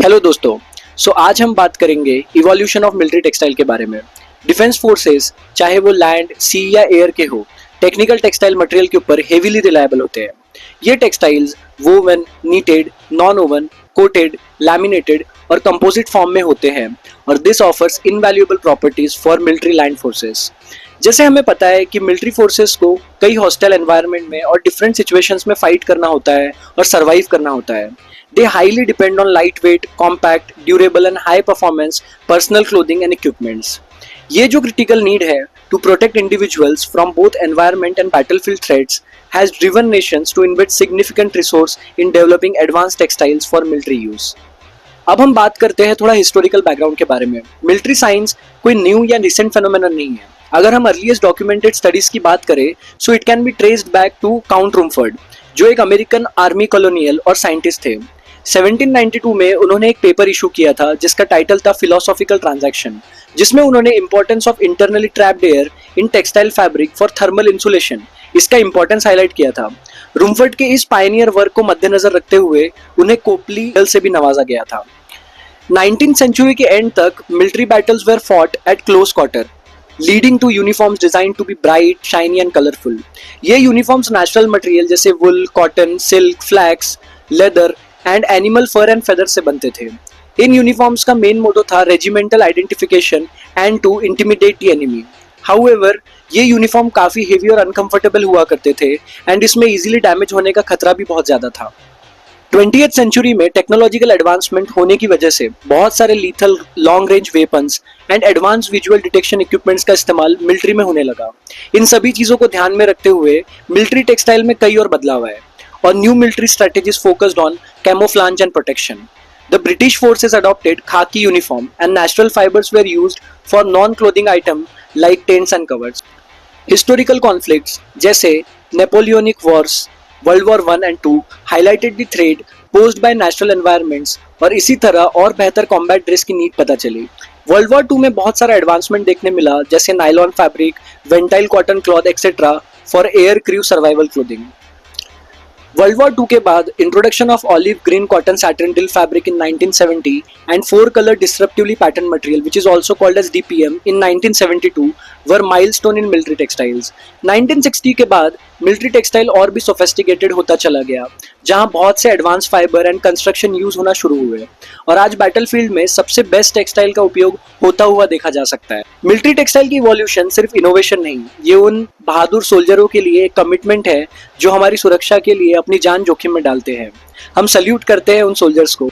Hello दोस्तों। आज हम बात करेंगे इवोल्यूशन ऑफ मिलिट्री टेक्सटाइल के बारे में। डिफेंस फोर्सेस चाहे वो लैंड, सी या एयर के हो, टेक्निकल टेक्सटाइल मटेरियल के ऊपर हेवीली रिलायबल होते हैं। ये textiles woven, needed, non oven, coated, laminated और कंपोजिट फॉर्म में होते हैं और this offers invaluable properties for military land forces. जैसे हमें पता है कि मिलिट्री फोर्सेस को कई हॉस्टाइल एनवायरनमेंट में और डिफरेंट सिचुएशंस में फाइट करना होता है और सर्वाइव करना होता है। They highly depend on lightweight, compact, durable and high performance personal clothing and equipments. ये जो critical need है to protect individuals from both environment and battlefield threats has driven nations to invest significant resource in developing advanced textiles for military use. अब हम बात करते हैं थोड़ा historical background के बारे में। मिलिट्री साइंस कोई न्यू या रिसेंट फेनोमेनन नहीं है। अगर हम अर्लीस्ट डॉक्यूमेंटेड स्टडीज की बात करें so it can be traced back to count Rumford, जो एक अमेरिकन आर्मी कॉलोनियल और साइंटिस्ट थे। 1792 में उन्होंने एक पेपर इशू किया था जिसका टाइटल था फिलोसॉफिकल ट्रांजैक्शन, जिसमें उन्होंने importance of internally trapped air in textile fabric for thermal insulation इसका इंपॉर्टेंस हाईलाइट किया था। रूमफोर्ड के इस पायनियर वर्क को मद्देनजर रखते हुए उन्हें कोपली मेडल से भी नवाजा गया था। 19th सेंचुरी के एंड तक military battles were fought at close quarter, leading to uniforms design to be bright, shiny and colourful. ये यूनिफॉर्म्स नेचुरल मटेरियल जैसे wool, cotton, silk, flax, leather and animal fur and feather से बनते थे। इन uniforms का main motto था regimental identification and to intimidate the enemy. However ये uniform काफी हेवी और अनकंफर्टेबल हुआ करते थे एंड इसमें इजीली डैमेज होने का खतरा भी बहुत ज्यादा था। 20th सेंचुरी में टेक्नोलॉजिकल एडवांसमेंट होने की वजह से बहुत सारे lethal long range weapons and advance visual detection equipments का इस्तेमाल मिलिट्री में होने लगा। इन सभी चीजों को ध्यान में रखते हुए मिलिट्री टेक्सटाइल में कई और बदलाव आए और new military strategies focused on camouflage and protection. The British forces adopted khaki uniform and natural fibers were used for non-clothing items like tents and covers. Historical conflicts जैसे Napoleonic Wars, World War I and II highlighted the threat posed by natural environments और इसी तरह और बेहतर combat dress की need पता चली। World War II में बहुत सारा एडवांसमेंट देखने मिला जैसे nylon fabric, ventile cotton cloth etcetera for air crew survival clothing. World War II के बाद introduction of olive green cotton satin fabric in 1970 and 4 colour disruptively pattern material which is also called as DPM in 1972 were milestone in military textiles. 1960 के बाद military textile और भी sophisticated होता चला गया, जहां बहुत से advance fibre and construction use होना शुरू हुए और आज बैटलफील्ड में सबसे बेस्ट टेक्सटाइल का उपयोग होता हुआ देखा जा सकता है। मिलिट्री टेक्सटाइल की इवोल्यूशन सिर्फ इनोवेशन नहीं, ये उन बहादुर सोल्जरों के लिए एक कमिटमेंट है जो हमारी सुरक्षा के लिए अपनी जान जोखिम में डालते हैं। हम सल्यूट करते हैं उन सोल्जर्स को।